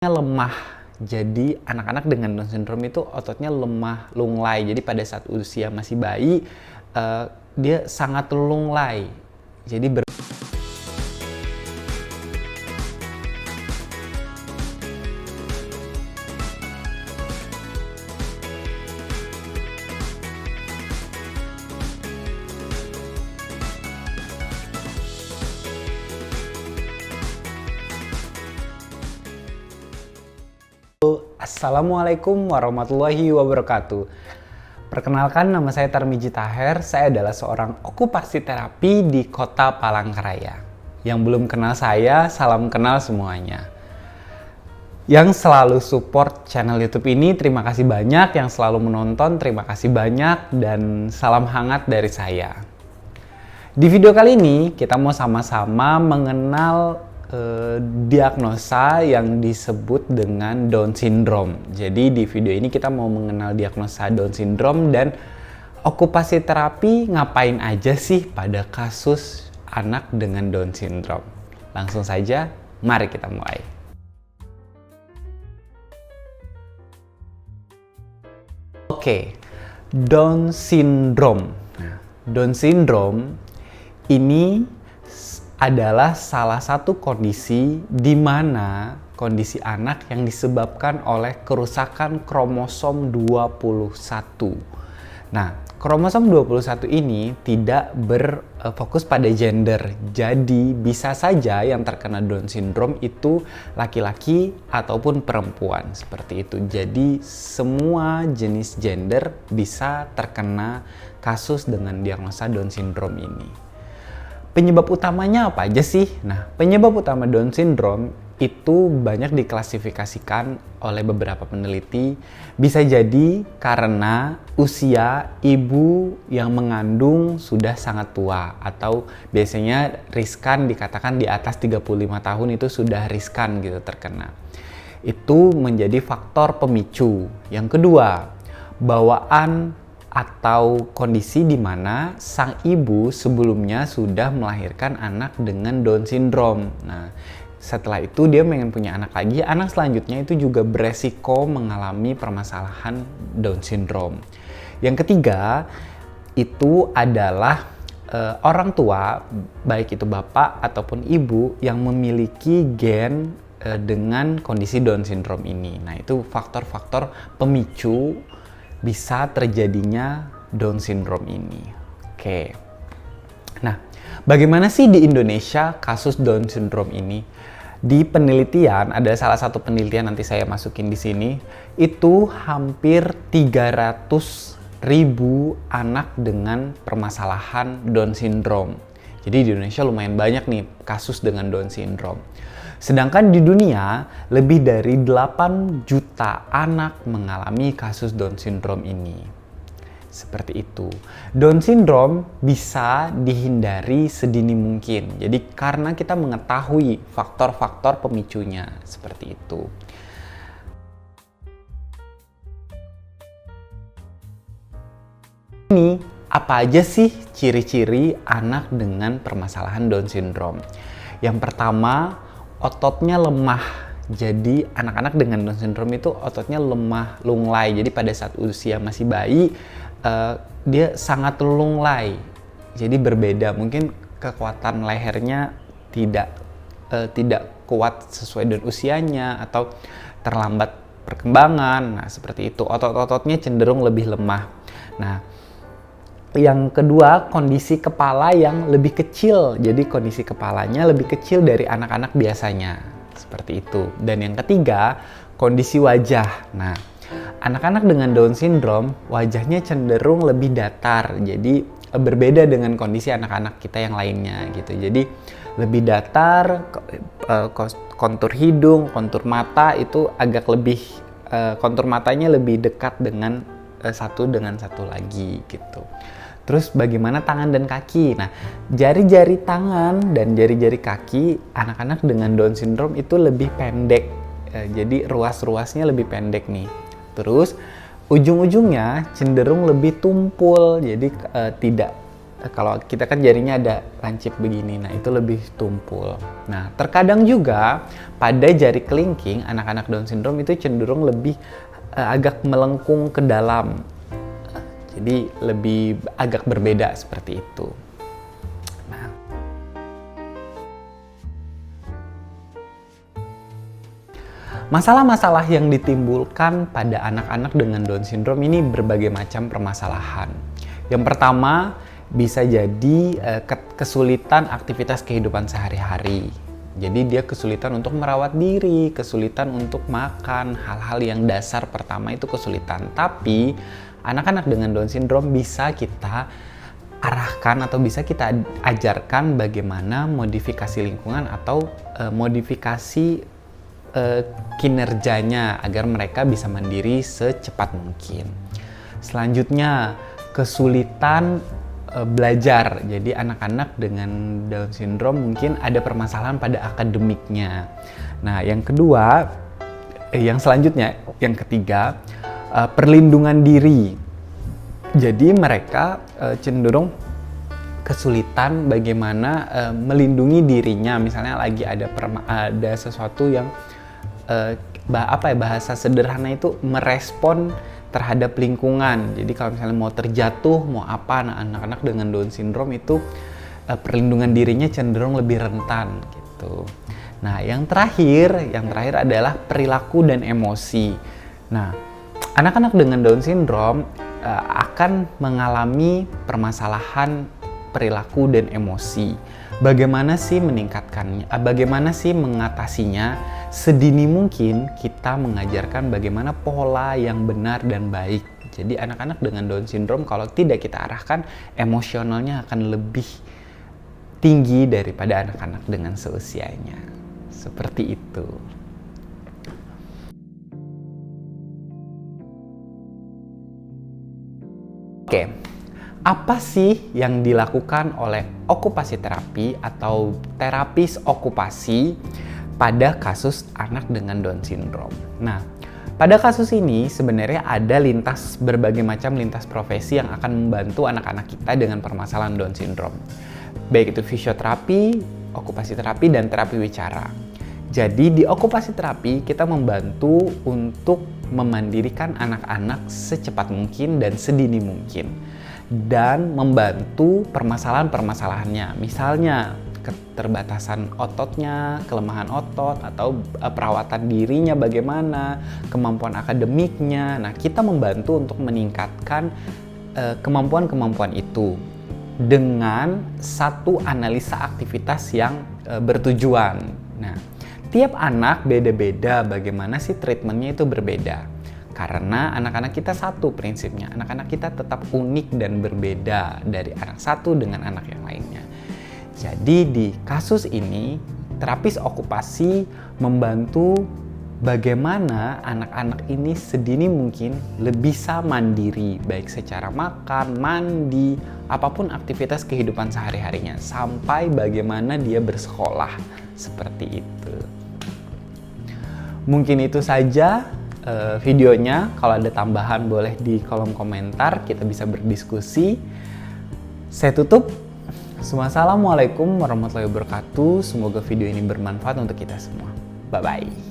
Lemah. Jadi anak-anak dengan Down syndrome itu ototnya lemah, lunglai. Jadi pada saat usia masih bayi, dia sangat lunglai. Jadi Assalamualaikum warahmatullahi wabarakatuh. Perkenalkan, nama saya Tarmiji Taher. Saya adalah seorang okupasi terapi di kota Palangkaraya. Yang belum kenal saya, salam kenal semuanya. Yang selalu support channel YouTube ini, terima kasih banyak. Yang selalu menonton, terima kasih banyak. Dan salam hangat dari saya. Di video kali ini, kita mau sama-sama mengenal diagnosa yang disebut dengan Down syndrome. Jadi di video ini kita mau mengenal diagnosa Down syndrome dan okupasi terapi ngapain aja sih pada kasus anak dengan Down syndrome. Langsung saja, mari kita mulai. Oke, Down syndrome. Down syndrome ini adalah salah satu kondisi di mana kondisi anak yang disebabkan oleh kerusakan kromosom 21. Nah, kromosom 21 ini tidak berfokus pada gender. Jadi, bisa saja yang terkena Down syndrome itu laki-laki ataupun perempuan, seperti itu. Jadi, semua jenis gender bisa terkena kasus dengan diagnosa Down syndrome ini. Penyebab utamanya apa aja sih? Nah, penyebab utama Down syndrome itu banyak diklasifikasikan oleh beberapa peneliti. Bisa jadi karena usia ibu yang mengandung sudah sangat tua, atau biasanya riskan dikatakan di atas 35 tahun itu sudah riskan gitu terkena. Itu menjadi faktor pemicu. Yang kedua, bawaan atau kondisi di mana sang ibu sebelumnya sudah melahirkan anak dengan Down syndrome. Nah, setelah itu dia pengen punya anak lagi, anak selanjutnya itu juga beresiko mengalami permasalahan Down syndrome. Yang ketiga, itu adalah orang tua, baik itu bapak ataupun ibu yang memiliki gen dengan kondisi Down syndrome ini. Nah, itu faktor-faktor pemicu bisa terjadinya Down syndrome ini. Oke. Nah, bagaimana sih di Indonesia kasus Down syndrome ini? Di penelitian, ada salah satu penelitian nanti saya masukin di sini, itu hampir 300.000 anak dengan permasalahan Down syndrome. Jadi di Indonesia lumayan banyak nih kasus dengan Down syndrome. Sedangkan di dunia, lebih dari 8 juta anak mengalami kasus Down syndrome ini. Seperti itu. Down syndrome bisa dihindari sedini mungkin. Jadi karena kita mengetahui faktor-faktor pemicunya. Seperti itu. Ini apa aja sih ciri-ciri anak dengan permasalahan Down syndrome? Yang pertama, ototnya lemah. Jadi anak-anak dengan Down syndrome itu ototnya lemah, lunglai. Jadi pada saat usia masih bayi, dia sangat lunglai. Jadi berbeda, mungkin kekuatan lehernya tidak kuat sesuai dengan usianya atau terlambat perkembangan. Nah, seperti itu. Otot-ototnya cenderung lebih lemah. Nah, yang kedua, kondisi kepala yang lebih kecil. Jadi kondisi kepalanya lebih kecil dari anak-anak biasanya. Seperti itu. Dan yang ketiga, kondisi wajah. Nah, anak-anak dengan Down syndrome, wajahnya cenderung lebih datar. Jadi berbeda dengan kondisi anak-anak kita yang lainnya gitu. Jadi lebih datar, kontur hidung, kontur mata itu agak lebih, kontur matanya lebih dekat dengan satu lagi gitu. Terus bagaimana tangan dan kaki? Nah, jari-jari tangan dan jari-jari kaki anak-anak dengan Down syndrome itu lebih pendek. Jadi ruas-ruasnya lebih pendek nih. Terus ujung-ujungnya cenderung lebih tumpul. Jadi tidak kalau kita kan jarinya ada lancip begini, nah itu lebih tumpul. Nah, terkadang juga pada jari kelingking anak-anak Down syndrome itu cenderung lebih agak melengkung ke dalam. Jadi lebih agak berbeda seperti itu. Nah, masalah-masalah yang ditimbulkan pada anak-anak dengan Down syndrome ini berbagai macam permasalahan. Yang pertama, bisa jadi kesulitan aktivitas kehidupan sehari-hari. Jadi dia kesulitan untuk merawat diri, kesulitan untuk makan, hal-hal yang dasar pertama itu kesulitan. Tapi anak-anak dengan Down syndrome bisa kita arahkan atau bisa kita ajarkan bagaimana modifikasi lingkungan atau modifikasi kinerjanya agar mereka bisa mandiri secepat mungkin. Selanjutnya, kesulitan belajar. Jadi anak-anak dengan Down syndrome mungkin ada permasalahan pada akademiknya. Nah, yang kedua, yang selanjutnya, yang ketiga, perlindungan diri. Jadi mereka cenderung kesulitan bagaimana melindungi dirinya. Misalnya lagi ada sesuatu yang bahasa sederhana itu merespon terhadap lingkungan. Jadi kalau misalnya mau terjatuh, mau apa, nah anak-anak dengan Down syndrome itu perlindungan dirinya cenderung lebih rentan gitu. Nah, yang terakhir adalah perilaku dan emosi. Nah, anak-anak dengan Down syndrome akan mengalami permasalahan perilaku dan emosi. Bagaimana sih meningkatkannya? Bagaimana sih mengatasinya? Sedini mungkin kita mengajarkan bagaimana pola yang benar dan baik. Jadi anak-anak dengan Down syndrome kalau tidak kita arahkan, emosionalnya akan lebih tinggi daripada anak-anak dengan seusianya. Seperti itu. Oke. Apa sih yang dilakukan oleh okupasi terapi atau terapis okupasi pada kasus anak dengan Down syndrome? Nah, pada kasus ini sebenarnya ada berbagai macam lintas profesi yang akan membantu anak-anak kita dengan permasalahan Down syndrome. Baik itu fisioterapi, okupasi terapi, dan terapi wicara. Jadi di okupasi terapi kita membantu untuk memandirikan anak-anak secepat mungkin dan sedini mungkin. Dan membantu permasalahan-permasalahannya. Misalnya keterbatasan ototnya, kelemahan otot, atau perawatan dirinya bagaimana, kemampuan akademiknya. Nah, kita membantu untuk meningkatkan kemampuan-kemampuan itu dengan satu analisa aktivitas yang bertujuan. Nah, tiap anak beda-beda bagaimana sih treatmentnya itu berbeda. Karena anak-anak kita satu prinsipnya, anak-anak kita tetap unik dan berbeda dari anak satu dengan anak yang lainnya. Jadi di kasus ini, terapis okupasi membantu bagaimana anak-anak ini sedini mungkin lebih bisa mandiri, baik secara makan, mandi, apapun aktivitas kehidupan sehari-harinya, sampai bagaimana dia bersekolah, seperti itu. Mungkin itu saja videonya. Kalau ada tambahan boleh di kolom komentar, kita bisa berdiskusi. Saya tutup. Assalamualaikum warahmatullahi wabarakatuh. Semoga video ini bermanfaat untuk kita semua. Bye-bye.